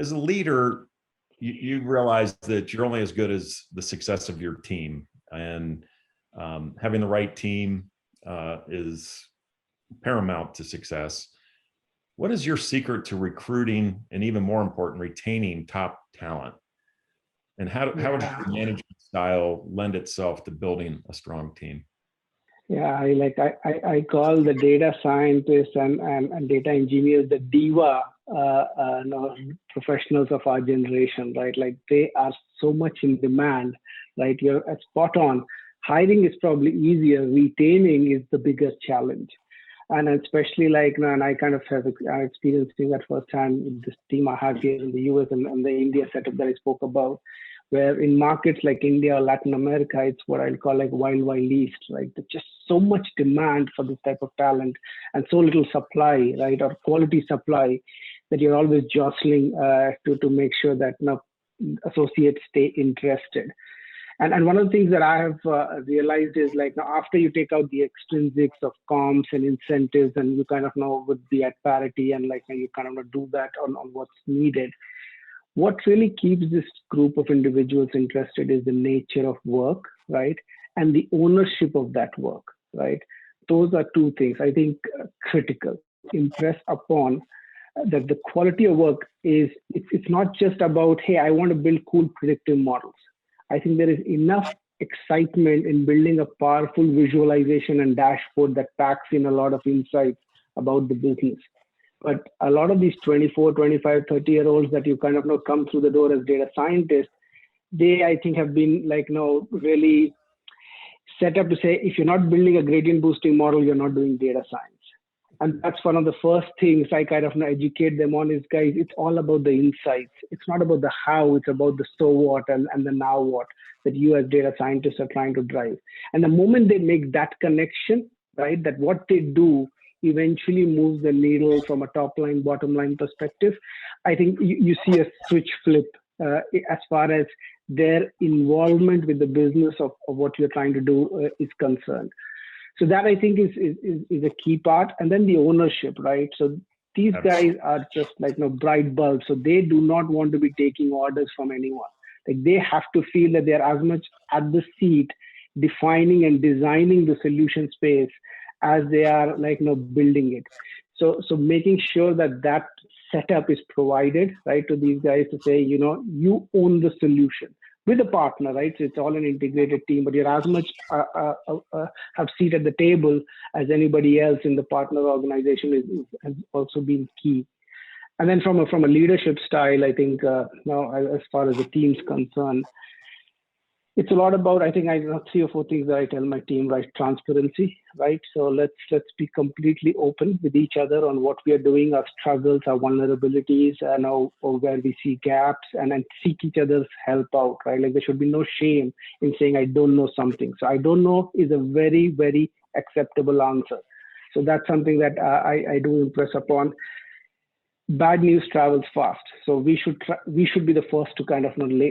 as a leader, you realize that you're only as good as the success of your team, and having the right team is paramount to success. What is your secret to recruiting and, even more important, retaining top talent? And how does your management style lend itself to building a strong team? Yeah, I call the data scientists and data engineers the diva professionals of our generation, right? Like, they are so much in demand, right? You're spot on. Hiring is probably easier. Retaining is the biggest challenge. And especially and I kind of have experienced that firsthand with this team I have here in the US and the India setup that I spoke about, where in markets like India or Latin America, it's what I'll call like wild, wild east, right? There's just so much demand for this type of talent and so little supply, right? Or quality supply, that you're always jostling to make sure that associates stay interested. And one of the things that I have realized is now, after you take out the extrinsics of comps and incentives, and you kind of would be at parity, and you kind of do that on what's needed. What really keeps this group of individuals interested is the nature of work, right? And the ownership of that work, right? Those are two things I think critical. Impress upon that the quality of work it's not just about, hey, I want to build cool predictive models. I think there is enough excitement in building a powerful visualization and dashboard that packs in a lot of insights about the business. But a lot of these 24, 25, 30-year-olds that you kind of come through the door as data scientists, they, I think, have been really set up to say, if you're not building a gradient boosting model, you're not doing data science. And that's one of the first things I kind of educate them on is, guys, it's all about the insights. It's not about the how, it's about the so what and the now what that you as data scientists are trying to drive. And the moment they make that connection, right, that what they do eventually moves the needle from a top line, bottom line perspective, I think you see a switch flip as far as their involvement with the business of what you're trying to do is concerned. So that, I think, is a key part. And then the ownership, right? So these guys are just bright bulbs. So they do not want to be taking orders from anyone. They have to feel that they're as much at the seat defining and designing the solution space as they are building it. So making sure that setup is provided, right, to these guys to say, you own the solution with a partner, right? So it's all an integrated team, but you're as much have seat at the table as anybody else in the partner organization has also been key. And then from a leadership style, I think now as far as the team's concerned, it's a lot about, I think I have 3 or 4 things that I tell my team, right? Transparency, right? So let's be completely open with each other on what we are doing, our struggles, our vulnerabilities, and or where we see gaps, and then seek each other's help out, right? There should be no shame in saying, I don't know something. So I don't know is a very, very acceptable answer. So that's something that I do impress upon. Bad news travels fast, so we should be the first to kind of relay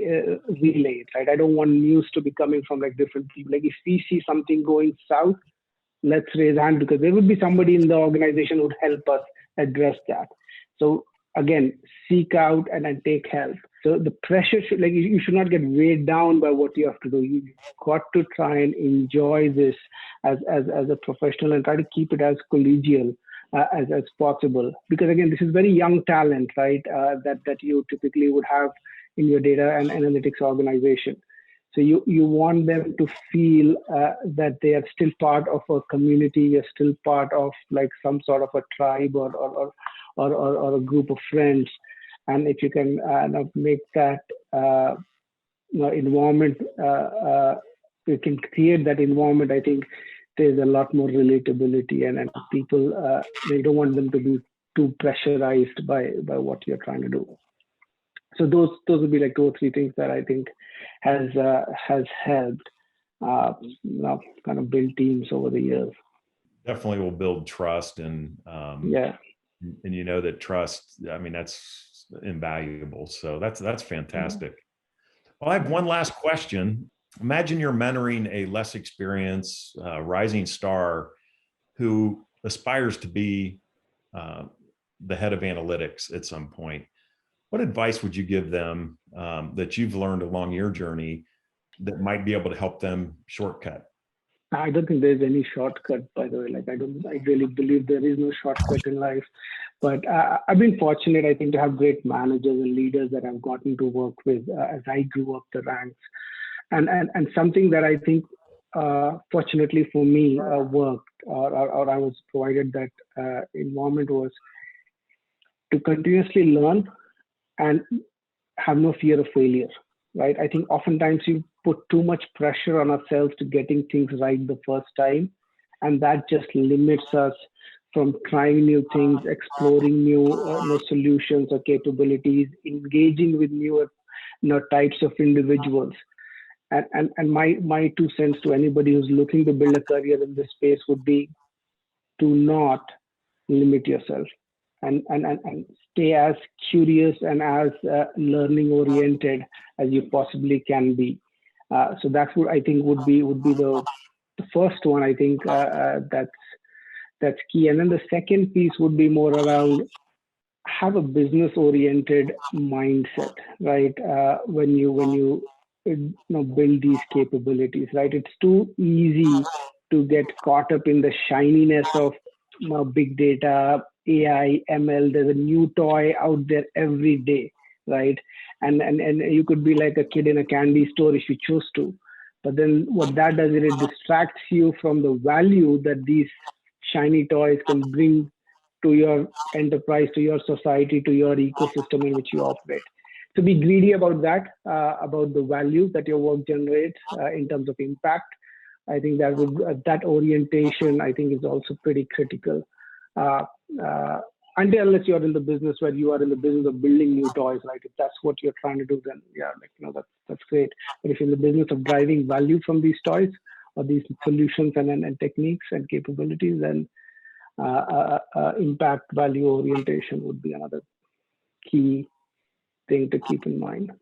it, right? I don't want news to be coming from different people. If we see something going south, let's raise hand, because there would be somebody in the organization who would help us address that. So again, seek out and then take help. So the pressure should you should not get weighed down by what you have to do. You've got to try and enjoy this as a professional and try to keep it as collegial as possible, because again, this is very young talent, right? That you typically would have in your data and analytics organization. So you want them to feel that they are still part of a community, you're still part of some sort of a tribe or a group of friends. And if you can make that environment, you can create that environment, I think there's a lot more relatability, and people, they don't want them to be too pressurized by what you're trying to do. So those would be 2 or 3 things that I think has helped kind of build teams over the years. Definitely will build trust, and and that trust, I mean, that's invaluable. So that's fantastic. Well, I have one last question. Imagine you're mentoring a less experienced rising star who aspires to be the head of analytics at some point. what advice would you give them that you've learned along your journey that might be able to help them shortcut? I don't think there's any shortcut, by the way. Like, I really believe there is no shortcut in life. But I've been fortunate, I think, to have great managers and leaders that I've gotten to work with as I grew up the ranks. And something that I think, fortunately for me, worked, or I was provided that environment, was to continuously learn and have no fear of failure, right? I think oftentimes you put too much pressure on ourselves to getting things right the first time, and that just limits us from trying new things, exploring new solutions or capabilities, engaging with newer types of individuals. And my 2 cents to anybody who's looking to build a career in this space would be, do not limit yourself, and stay as curious and as learning oriented as you possibly can be. So that's what I think would be the first one. I think that's key. And then the second piece would be more around, have a business oriented mindset, right? When you build these capabilities, right? It's too easy to get caught up in the shininess of big data, AI, ML. There's a new toy out there every day, right? And you could be like a kid in a candy store if you choose to. But then what that does is it distracts you from the value that these shiny toys can bring to your enterprise, to your society, to your ecosystem in which you operate. So be greedy about that, about the value that your work generates in terms of impact. I think that orientation, I think, is also pretty critical. Unless you're in the business where you are in the business of building new toys, right? If that's what you're trying to do, then yeah, that's great. But if you're in the business of driving value from these toys or these solutions and techniques and capabilities, then impact value orientation would be another key thing to keep in mind.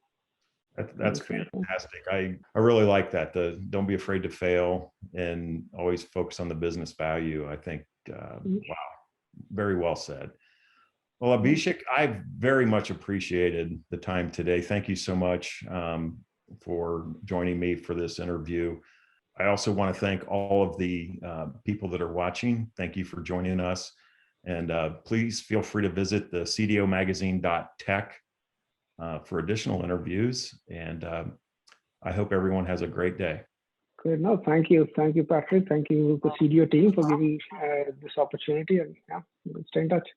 That's fantastic. I really like that. Don't be afraid to fail and always focus on the business value. I think, wow, very well said. Well, Abhishek, I very much appreciated the time today. Thank you so much for joining me for this interview. I also want to thank all of the people that are watching. Thank you for joining us. And please feel free to visit the cdomagazine.tech for additional interviews. And I hope everyone has a great day. Good. No, thank you. Thank you, Patrick. Thank you, the CDO team, for giving this opportunity. And yeah, stay in touch.